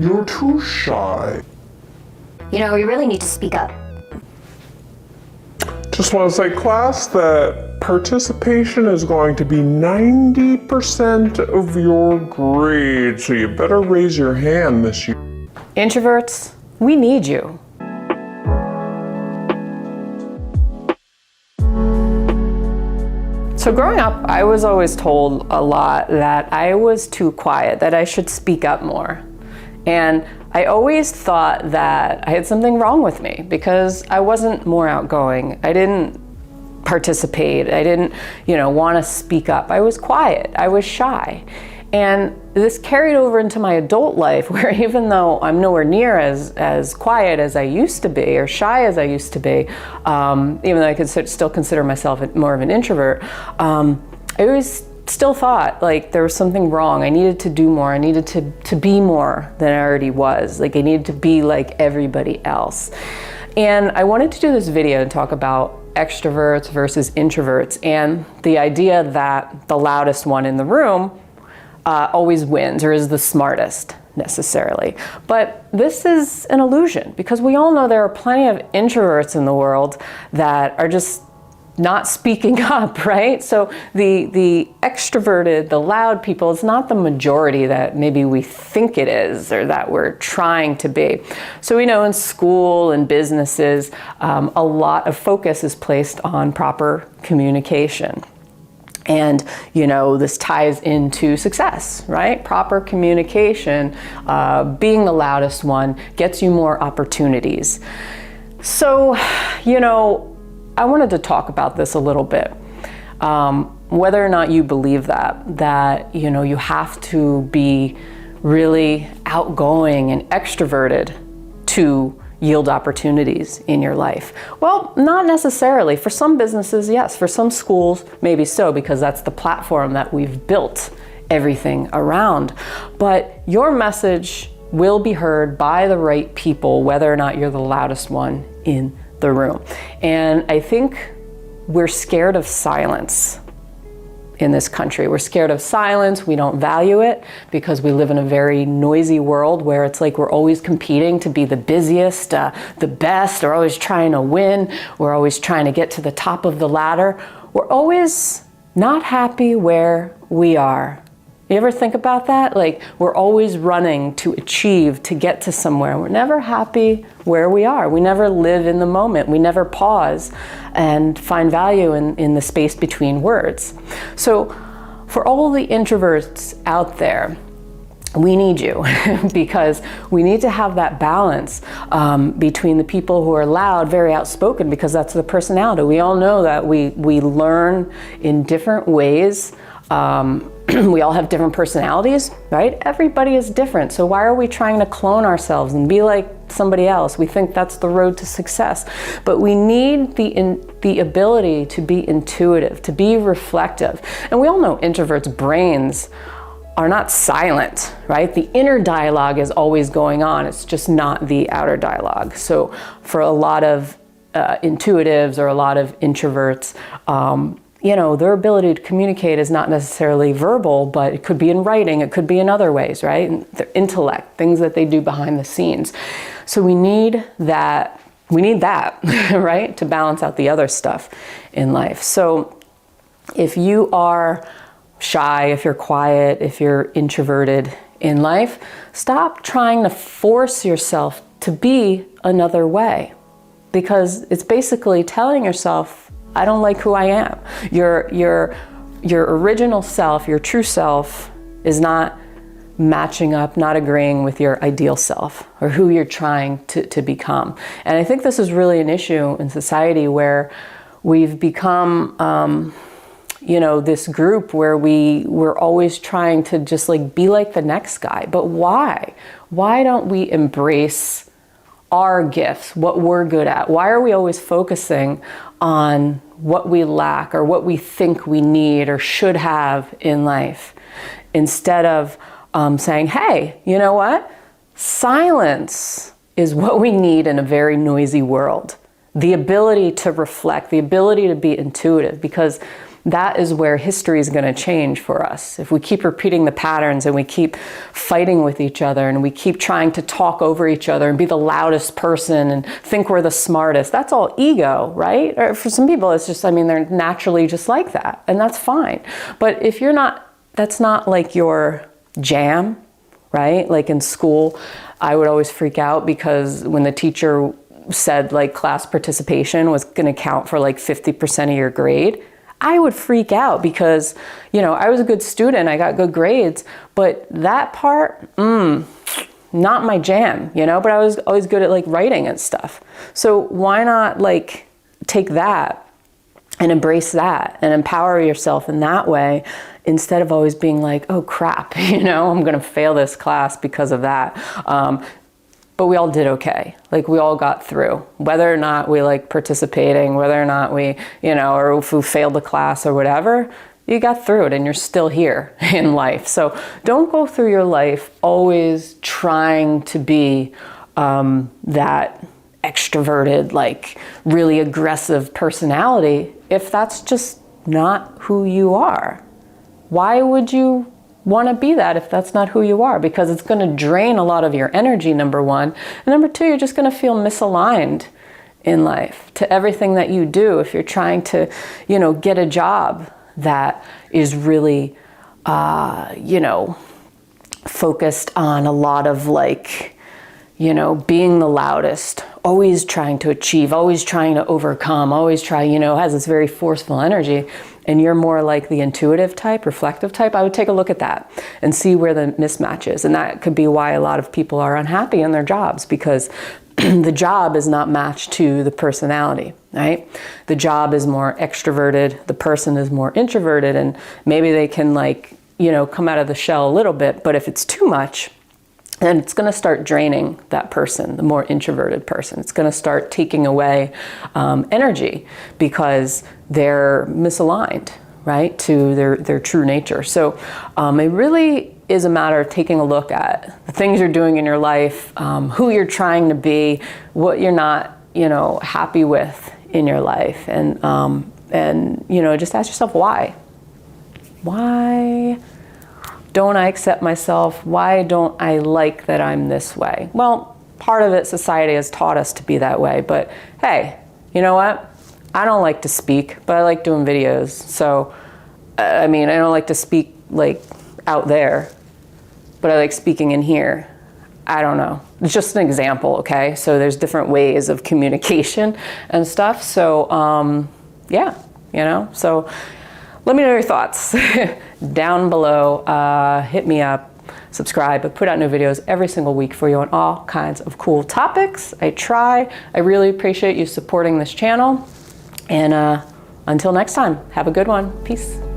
You're too shy. You know, you really need to speak up. Just want to say, class, that participation is going to be 90% of your grade, so you better raise your hand this year. Introverts, we need you. So growing up, I was always told a lot that I was too quiet, that I should speak up more. And I always thought that I had something wrong with me because I wasn't more outgoing. I didn't participate. I didn't, want to speak up. I was quiet. I was shy. And this carried over into my adult life, where even though I'm nowhere near as quiet as I used to be, or shy as I used to be, even though I could still consider myself more of an introvert, I always still thought like there was something wrong. I needed to do more. I needed to be more than I already was. Like I needed to be like everybody else. And I wanted to do this video and talk about extroverts versus introverts, and the idea that the loudest one in the room always wins or is the smartest necessarily. But this is an illusion, because we all know there are plenty of introverts in the world that are just not speaking up, right? So the extroverted, the loud people, it's not the majority that maybe we think it is or that we're trying to be. So we know in school and businesses, a lot of focus is placed on proper communication. And, this ties into success, right? Proper communication, being the loudest one, gets you more opportunities. So, I wanted to talk about this a little bit. Whether or not you believe that, you have to be really outgoing and extroverted to yield opportunities in your life. Well, not necessarily. For some businesses, yes. For some schools, maybe so, because that's the platform that we've built everything around. But your message will be heard by the right people, whether or not you're the loudest one in the room. And I think we're scared of silence in this country. We're scared of silence. We don't value it because we live in a very noisy world where it's like we're always competing to be the busiest, the best. We're always trying to win. We're always trying to get to the top of the ladder. We're always not happy where we are. You ever think about that? Like we're always running to achieve, to get to somewhere. We're never happy where we are. We never live in the moment. We never pause and find value in the space between words. So for all the introverts out there, we need you because we need to have that balance between the people who are loud, very outspoken, because that's the personality. We all know that we learn in different ways. We all have different personalities, right? Everybody is different. So why are we trying to clone ourselves and be like somebody else? We think that's the road to success. But we need the ability to be intuitive, to be reflective. And we all know introverts' brains are not silent, right? The inner dialogue is always going on. It's just not the outer dialogue. So for a lot of intuitives or a lot of introverts, their ability to communicate is not necessarily verbal, but it could be in writing, it could be in other ways, right? And their intellect, things that they do behind the scenes. So we need that, right? To balance out the other stuff in life. So if you are shy, if you're quiet, if you're introverted in life, stop trying to force yourself to be another way, because it's basically telling yourself, I don't like who I am. Your original self, your true self, is not matching up, not agreeing with your ideal self or who you're trying to become. And I think this is really an issue in society where we've become, this group where we're always trying to just like be like the next guy. But why? Why don't we embrace our gifts, what we're good at? Why are we always focusing on what we lack or what we think we need or should have in life, instead of saying, hey, you know what? Silence is what we need in a very noisy world. The ability to reflect, the ability to be intuitive, because that is where history is going to change for us. If we keep repeating the patterns and we keep fighting with each other and we keep trying to talk over each other and be the loudest person and think we're the smartest, that's all ego, right? Or for some people, it's just, I mean, they're naturally just like that, and that's fine. But if you're not, that's not like your jam, right? Like in school, I would always freak out because when the teacher said like class participation was going to count for like 50% of your grade, I would freak out because, you know, I was a good student, I got good grades, but that part, not my jam, you know, but I was always good at like writing and stuff. So why not like take that and embrace that and empower yourself in that way instead of always being like, oh crap, you know, I'm going to fail this class because of that. But we all did okay. Like we all got through, whether or not we like participating, whether or not we, you know, or if we failed the class or whatever, you got through it and you're still here in life. So don't go through your life always trying to be that extroverted, like really aggressive personality if that's just not who you are. Why would you want to be that if that's not who you are? Because it's going to drain a lot of your energy, number one. And number two, you're just going to feel misaligned in life to everything that you do. If you're trying to, you know, get a job that is really, you know, focused on a lot of like, you know, being the loudest, always trying to achieve, always trying to overcome, always try, you know, has this very forceful energy, and you're more like the intuitive type, reflective type, I would take a look at that and see where the mismatch is. And that could be why a lot of people are unhappy in their jobs, because the job is not matched to the personality, right? The job is more extroverted, the person is more introverted, and maybe they can like, you know, come out of the shell a little bit, but if it's too much, then it's going to start draining that person, the more introverted person. It's going to start taking away energy because they're misaligned, right, to their true nature. So it really is a matter of taking a look at the things you're doing in your life, who you're trying to be, what you're not, you know, happy with in your life, and you know, just ask yourself why. Why don't I accept myself? Why don't I like that I'm this way? Well, part of it, society has taught us to be that way, but hey, you know what? I don't like to speak, but I like doing videos. So, I mean, I don't like to speak like out there, but I like speaking in here. I don't know. It's just an example, okay? So there's different ways of communication and stuff. So, yeah, you know, so let me know your thoughts down below. Hit me up, subscribe. I put out new videos every single week for you on all kinds of cool topics. I try. I really appreciate you supporting this channel. And until next time, have a good one. Peace.